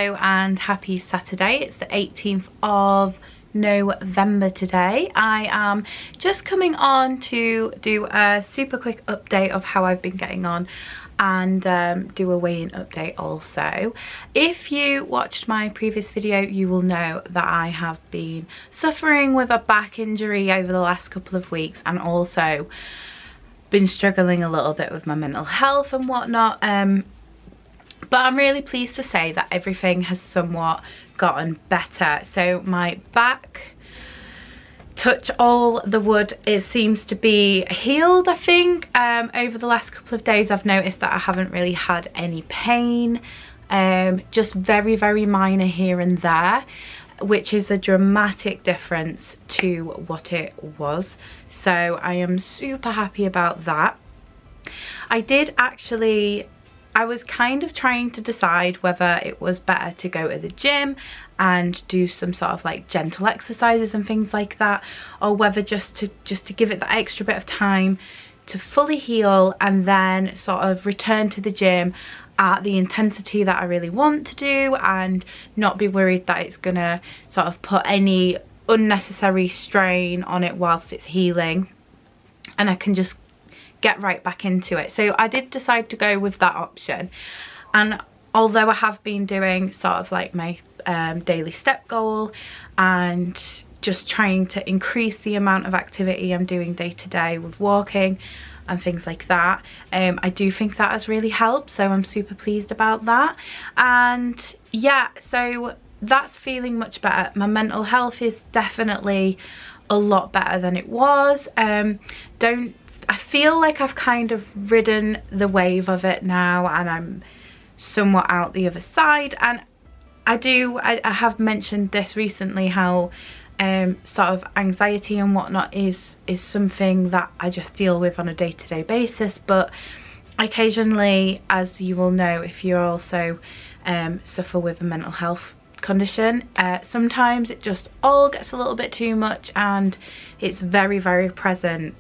Hello and happy Saturday. It's the 18th of November today. I am just coming on to do a super quick update of how I've been getting on and do a weigh-in update also. If you watched my previous video, you will know that I have been suffering with a back injury over the last couple of weeks and also been struggling a little bit with my mental health and whatnot. But I'm really pleased to say that everything has somewhat gotten better. So my back, touch all the wood, it seems to be healed, I think. Over the last couple of days I've noticed that I haven't really had any pain, just very, very minor here and there, which is a dramatic difference to what it was. So I am super happy about that. I was kind of trying to decide whether it was better to go to the gym and do some sort of like gentle exercises and things like that, or whether just to give it that extra bit of time to fully heal and then sort of return to the gym at the intensity that I really want to do and not be worried that it's gonna sort of put any unnecessary strain on it whilst it's healing, and I can just get right back into it. So I did decide to go with that option, and although I have been doing sort of like my daily step goal and just trying to increase the amount of activity I'm doing day to day with walking and things like that, I do think that has really helped, so I'm super pleased about that. And yeah, so that's feeling much better. My mental health is definitely a lot better than it was. I feel like I've kind of ridden the wave of it now and I'm somewhat out the other side. And I have mentioned this recently, how sort of anxiety and whatnot is something that I just deal with on a day-to-day basis. But occasionally, as you will know if you also suffer with a mental health condition, sometimes it just all gets a little bit too much and it's very, very present.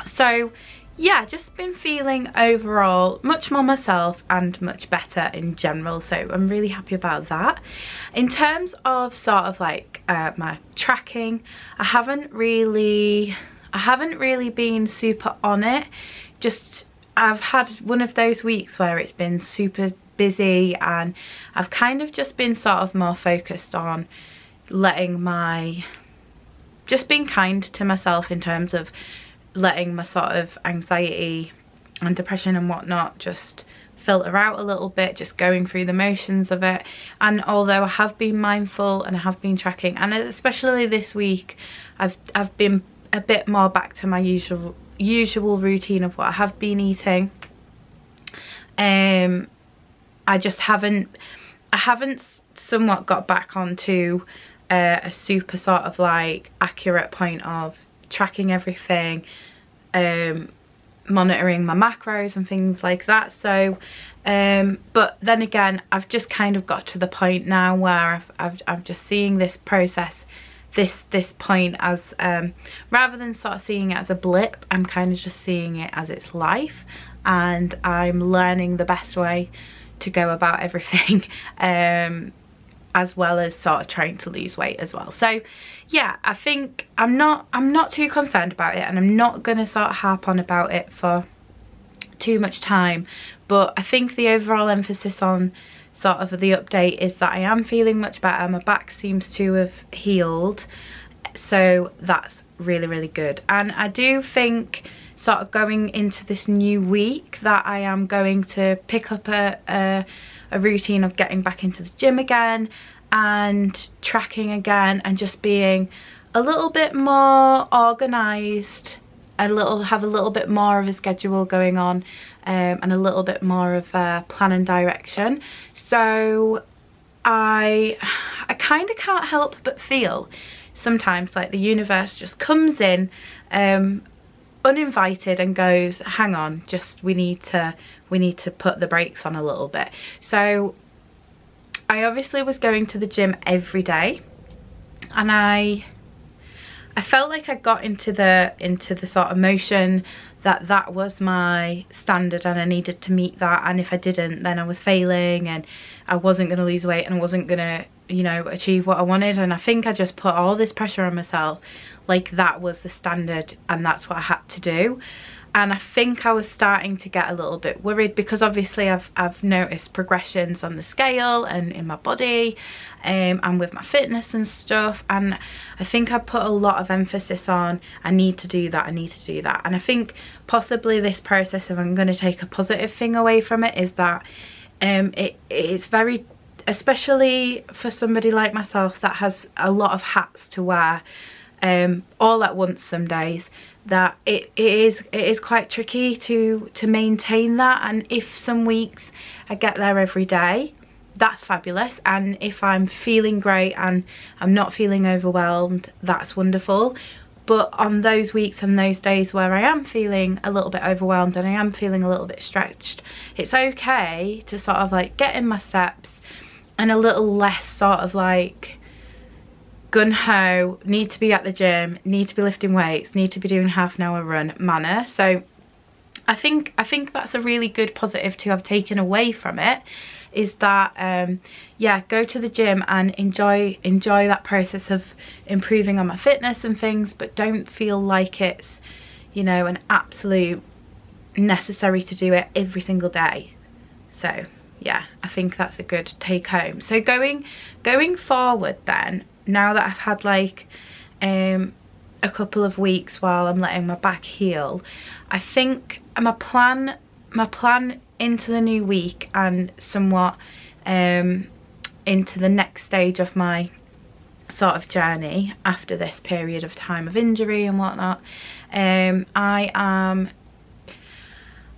So yeah, just been feeling overall much more myself and much better in general, so I'm really happy about that. In terms of sort of like my tracking, I haven't really been super on it. Just I've had one of those weeks where it's been super busy and I've kind of just been sort of more focused on just being kind to myself in terms of letting my sort of anxiety and depression and whatnot just filter out a little bit, just going through the motions of it. And although I have been mindful and I have been tracking, and especially this week I've been a bit more back to my usual routine of what I have been eating, I haven't somewhat got back onto a super sort of like accurate point of tracking everything, monitoring my macros and things like that. So but then again, I've just kind of got to the point now where I'm just seeing this process, this point as rather than sort of seeing it as a blip, I'm kind of just seeing it as its life, and I'm learning the best way to go about everything, as well as sort of trying to lose weight as well. So yeah, I think I'm not too concerned about it, and I'm not gonna sort of harp on about it for too much time. But I think the overall emphasis on sort of the update is that I am feeling much better. My back seems to have healed, so that's really, really good. And I do think sort of going into this new week that I am going to pick up a routine of getting back into the gym again and tracking again, and just being a little bit more organised, have a little bit more of a schedule going on, and a little bit more of a plan and direction. So I kind of can't help but feel sometimes like the universe just comes in uninvited and goes, hang on, just we need to put the brakes on a little bit. So I obviously was going to the gym every day, and I I felt like I got into the sort of motion that that was my standard and I needed to meet that, and if I didn't then I was failing and I wasn't going to lose weight and I wasn't going to, you know, achieve what I wanted. And I think I just put all this pressure on myself, like that was the standard and that's what I had to do. And I think I was starting to get a little bit worried because obviously I've noticed progressions on the scale and in my body and with my fitness and stuff, and I think I put a lot of emphasis on I need to do that, I need to do that. And I think possibly this process, if I'm going to take a positive thing away from it, is that it's very, especially for somebody like myself that has a lot of hats to wear all at once some days, that it is quite tricky to maintain that. And if some weeks I get there every day, that's fabulous, and if I'm feeling great and I'm not feeling overwhelmed, that's wonderful. But on those weeks and those days where I am feeling a little bit overwhelmed and I am feeling a little bit stretched, it's okay to sort of like get in my steps and a little less sort of like gun-ho, need to be at the gym, need to be lifting weights, need to be doing half an hour run manner. So I think that's a really good positive to have taken away from it, is that yeah, go to the gym and enjoy that process of improving on my fitness and things, but don't feel like it's, you know, an absolute necessary to do it every single day. So yeah, I think that's a good take home. So going forward then, now that I've had like a couple of weeks while I'm letting my back heal, I think my plan into the new week and somewhat into the next stage of my sort of journey after this period of time of injury and whatnot,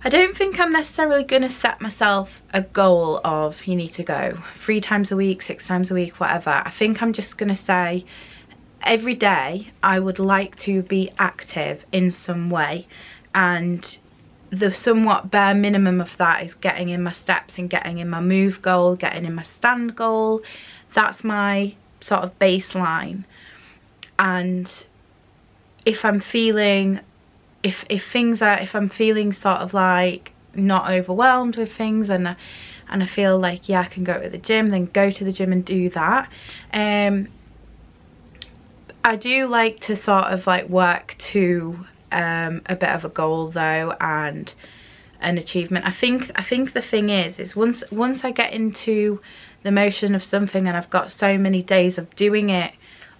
I don't think I'm necessarily going to set myself a goal of you need to go 3 times a week, 6 times a week, whatever. I think I'm just going to say every day I would like to be active in some way, and the somewhat bare minimum of that is getting in my steps and getting in my move goal, getting in my stand goal. That's my sort of baseline. And if I'm feeling if I'm feeling sort of like not overwhelmed with things and I feel like, yeah, I can go to the gym, then go to the gym and do that. I do like to sort of like work to a bit of a goal though, and an achievement. I think the thing is once I get into the motion of something and I've got so many days of doing it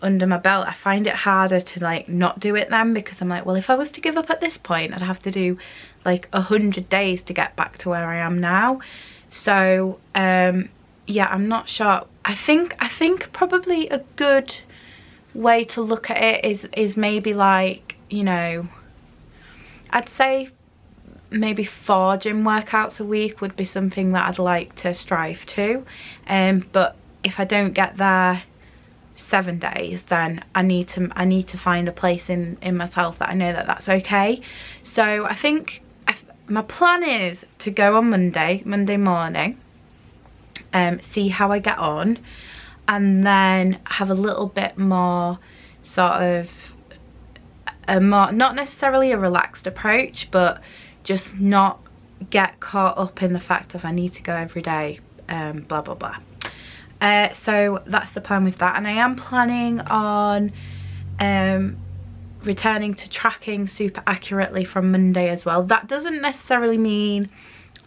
under my belt, I find it harder to like not do it then, because I'm like, well, if I was to give up at this point, I'd have to do like 100 days to get back to where I am now. So yeah, I'm not sure. I think probably a good way to look at it is maybe like, you know, I'd say maybe 4 gym workouts a week would be something that I'd like to strive to. But if I don't get there 7 days, then I need to find a place in myself that I know that that's okay. So I think my plan is to go on Monday morning, see how I get on, and then have a little bit more sort of a more, not necessarily a relaxed approach, but just not get caught up in the fact of I need to go every day, blah blah blah. So that's the plan with that, and I am planning on returning to tracking super accurately from Monday as well. That doesn't necessarily mean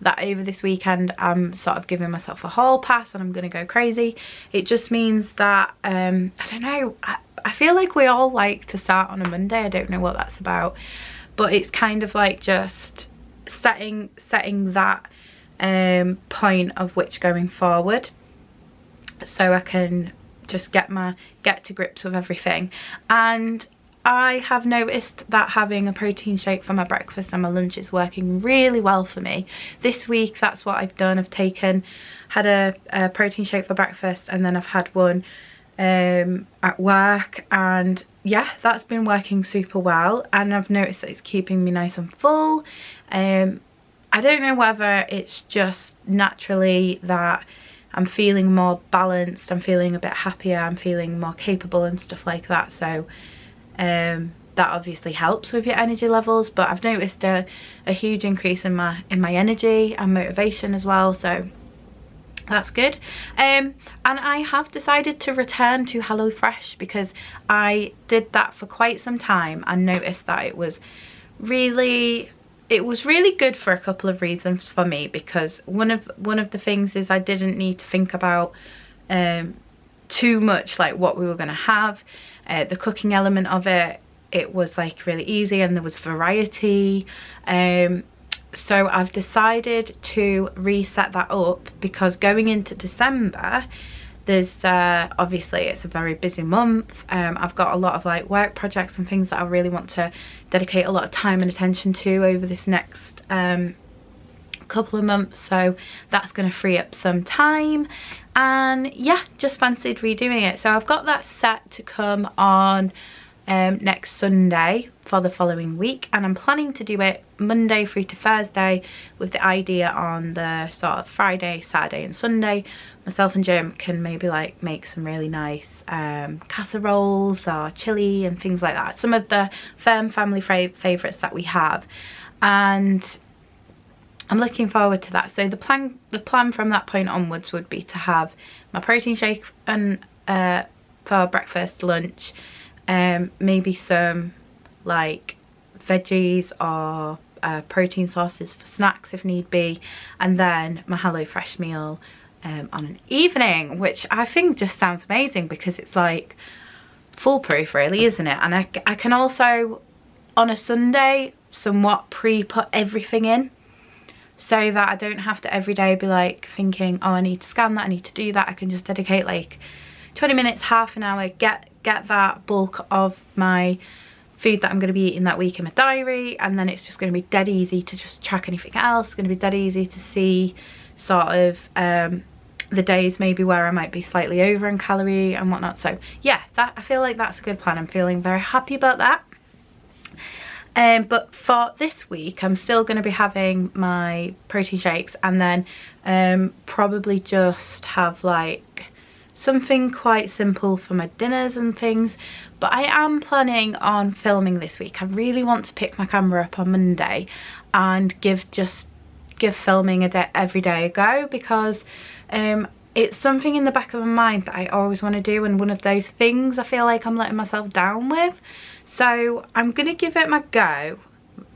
that over this weekend I'm sort of giving myself a hall pass and I'm gonna go crazy. It just means that I don't know, I feel like we all like to start on a Monday. I don't know what that's about, but it's kind of like just setting that point of which going forward, so I can just get to grips with everything. And I have noticed that having a protein shake for my breakfast and my lunch is working really well for me. This week that's what I've done. I've had a protein shake for breakfast, and then I've had one at work, and yeah, that's been working super well, and I've noticed that it's keeping me nice and full. I don't know whether it's just naturally that I'm feeling more balanced, I'm feeling a bit happier, I'm feeling more capable and stuff like that. So that obviously helps with your energy levels, but I've noticed a huge increase in my energy and motivation as well, so that's good. And I have decided to return to HelloFresh because I did that for quite some time and noticed that it was really good for a couple of reasons for me, because one of the things is I didn't need to think about too much like what we were going to have. The cooking element of it was like really easy, and there was variety. So I've decided to reset that up, because going into December, there's obviously it's a very busy month. I've got a lot of like work projects and things that I really want to dedicate a lot of time and attention to over this next couple of months, so that's going to free up some time. And yeah, just fancied redoing it, so I've got that set to come on next Sunday for the following week, and I'm planning to do it Monday through to Thursday, with the idea on the sort of Friday, Saturday and Sunday myself and Jim can maybe like make some really nice casseroles or chili and things like that, some of the firm family favourites that we have, and I'm looking forward to that. So the plan from that point onwards would be to have my protein shake and for breakfast, lunch, maybe some like veggies or protein sources for snacks if need be, and then my HelloFresh meal on an evening, which I think just sounds amazing because it's like foolproof really, isn't it? And I can also on a Sunday somewhat pre-put everything in, so that I don't have to every day be like thinking, oh I need to scan that, I need to do that. I can just dedicate like 20 minutes, half an hour, get that bulk of my food that I'm going to be eating that week in my diary, and then it's just going to be dead easy to just track anything else. It's going to be dead easy to see sort of the days maybe where I might be slightly over in calorie and whatnot. So yeah, that I feel like that's a good plan. I'm feeling very happy about that. But for this week I'm still going to be having my protein shakes, and then probably just have like something quite simple for my dinners and things. But I am planning on filming this week. I really want to pick my camera up on Monday and give filming every day a go, because it's something in the back of my mind that I always want to do, and one of those things I feel like I'm letting myself down with. So I'm gonna give it my go.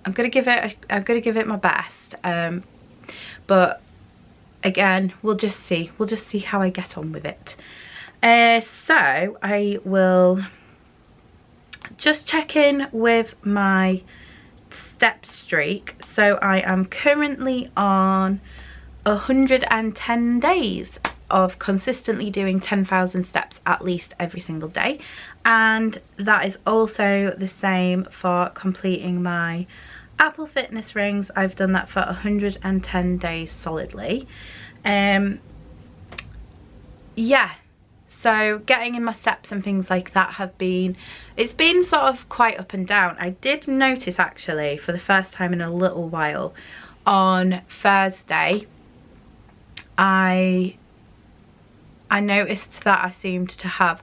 I'm gonna give it my best. But again, we'll just see how I get on with it. So I will just check in with my step streak. So I am currently on 110 days of consistently doing 10,000 steps at least every single day, and that is also the same for completing my Apple Fitness rings. I've done that for 110 days solidly. Yeah, so getting in my steps and things like that it's been sort of quite up and down. I did notice actually for the first time in a little while on Thursday I noticed that I seemed to have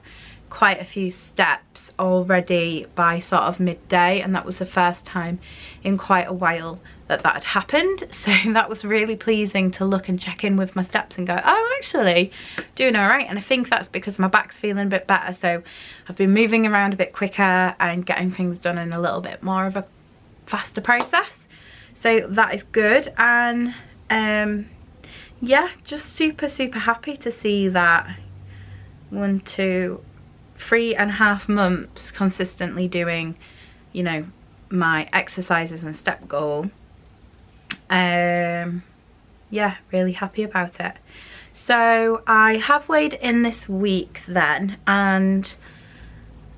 quite a few steps already by sort of midday, and that was the first time in quite a while that had happened. So that was really pleasing to look and check in with my steps and go, oh actually doing all right. And I think that's because my back's feeling a bit better, so I've been moving around a bit quicker and getting things done in a little bit more of a faster process, so that is good. And yeah, just super happy to see that 1, 2, 3.5 months consistently doing, you know, my exercises and step goal. Yeah, really happy about it. So I have weighed in this week then, and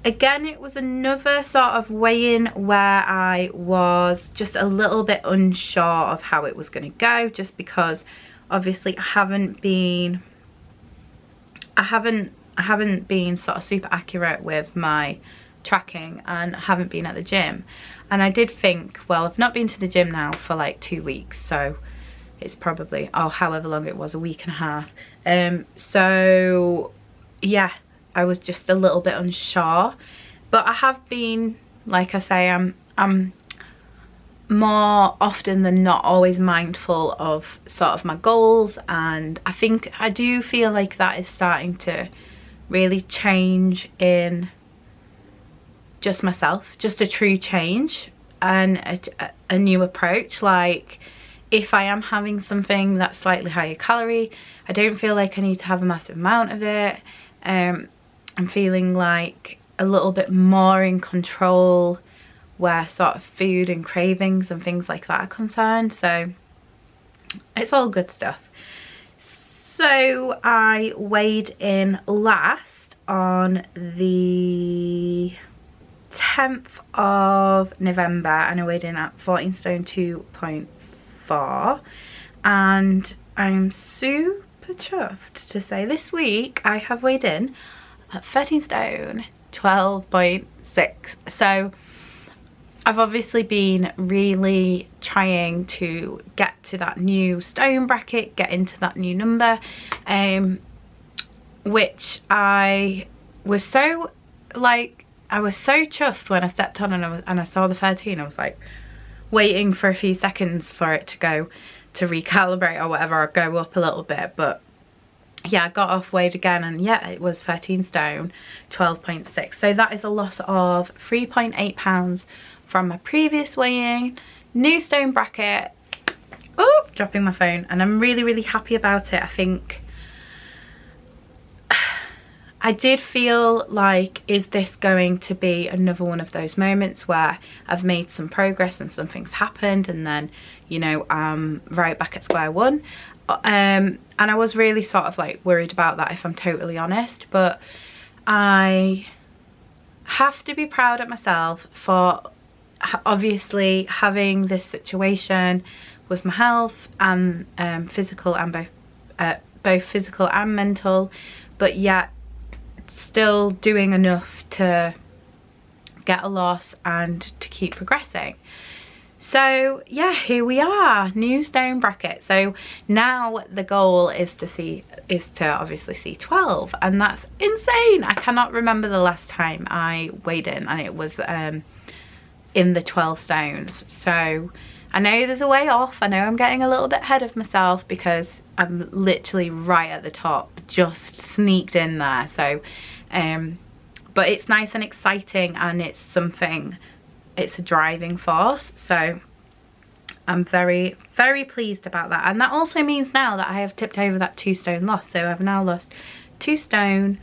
again it was another sort of weigh-in where I was just a little bit unsure of how it was going to go, just because obviously I haven't been sort of super accurate with my tracking, and haven't been at the gym. And I did think, well, I've not been to the gym now for like 2 weeks, so it's probably, oh, however long it was, a week and a half. So yeah, I was just a little bit unsure. But I have been, like I say, I'm more often than not always mindful of sort of my goals, and I think I do feel like that is starting to really change in just myself, just a true change and a new approach. Like, if I am having something that's slightly higher calorie, I don't feel like I need to have a massive amount of it. I'm feeling like a little bit more in control where sort of food and cravings and things like that are concerned. So it's all good stuff. So I weighed in last on the 10th of November and I weighed in at 14 stone 2.4, and I'm super chuffed to say this week I have weighed in at 13 stone 12.6. So I've obviously been really trying to get to that new stone bracket, get into that new number, which I was so chuffed when I stepped on and I saw the 13. I was like waiting for a few seconds for it to go to recalibrate or whatever, or go up a little bit. But yeah, I got off weighed again, and yeah, it was 13 stone 12.6. So that is a loss of 3.8 pounds from my previous weighing. New stone bracket. Oh, dropping my phone. And I'm really, really happy about it. I think I did feel like, is this going to be another one of those moments where I've made some progress and something's happened and then, you know, I'm right back at square one? And I was really sort of like worried about that, if I'm totally honest. But I have to be proud of myself for obviously having this situation with my health and physical, and both physical and mental, but yet still doing enough to get a loss and to keep progressing. So yeah, here we are, new stone bracket. So now the goal is to obviously see 12, and that's insane. I cannot remember the last time I weighed in and it was in the 12 stones. So I know there's a way off. I know I'm getting a little bit ahead of myself because I'm literally right at the top, just sneaked in there. So but it's nice and exciting, and it's something, it's a driving force. So I'm very, very pleased about that. And that also means now that I have tipped over that 2 stone loss. So I've now lost 2 stone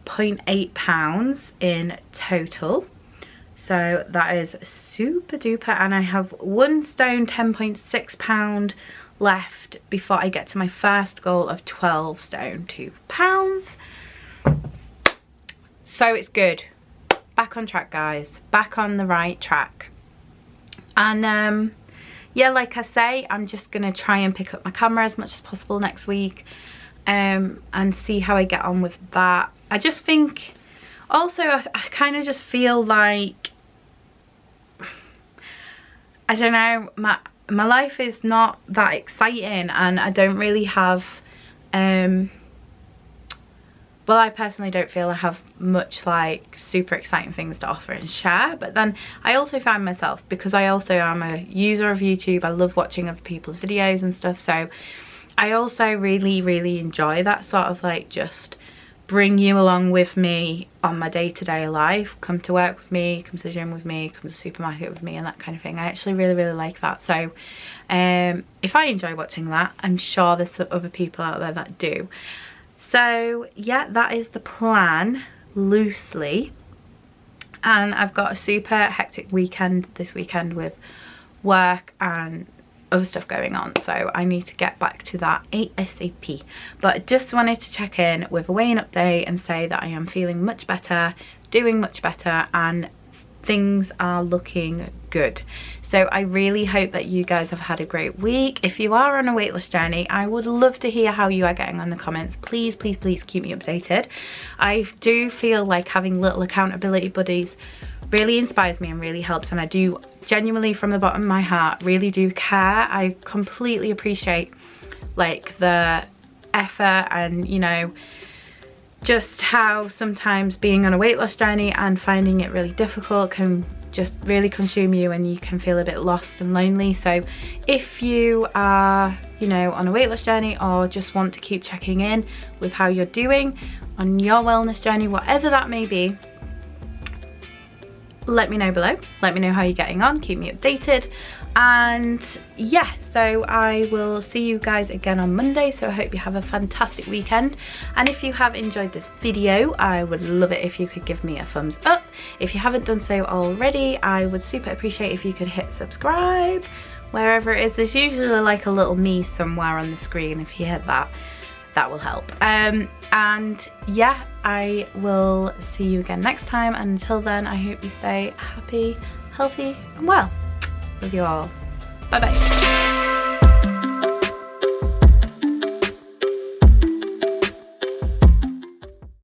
0.8 pounds in total. So that is super duper, and I have 1 stone 10.6 pound left before I get to my first goal of 12 stone 2 pounds. So it's good. Back on track, guys. Back on the right track. And yeah, like I say, I'm just gonna try and pick up my camera as much as possible next week, and see how I get on with that. I just think also I kind of just feel like, I don't know, my life is not that exciting, and I don't really have well, I personally don't feel I have much like super exciting things to offer and share. But then I also find myself, because I also am a user of YouTube, I love watching other people's videos and stuff, so I also really, really enjoy that sort of like just bring you along with me on my day-to-day life. Come to work with me, come to the gym with me, come to the supermarket with me, and that kind of thing. I actually really, really like that. So if I enjoy watching that, I'm sure there's some other people out there that do. So yeah, that is the plan loosely. And I've got a super hectic weekend this weekend with work and other stuff going on, so I need to get back to that ASAP. But just wanted to check in with a weigh-in update and say that I am feeling much better, doing much better, and things are looking good. So I really hope that you guys have had a great week. If you are on a weight loss journey, I would love to hear how you are getting on in the comments. Please, please, please keep me updated. I do feel like having little accountability buddies really inspires me and really helps, and I do genuinely, from the bottom of my heart, really do care. I completely appreciate like the effort and, you know, just how sometimes being on a weight loss journey and finding it really difficult can just really consume you, and you can feel a bit lost and lonely. So if you are, you know, on a weight loss journey, or just want to keep checking in with how you're doing on your wellness journey, whatever that may be, let me know below. Let me know how you're getting on, keep me updated. And yeah, so I will see you guys again on Monday, so I hope you have a fantastic weekend. And if you have enjoyed this video, I would love it if you could give me a thumbs up. If you haven't done so already, I would super appreciate if you could hit subscribe wherever it is. There's usually like a little me somewhere on the screen. If you hit that, that will help. And yeah, I will see you again next time, and until then, I hope you stay happy, healthy and well. Love you all. Bye bye.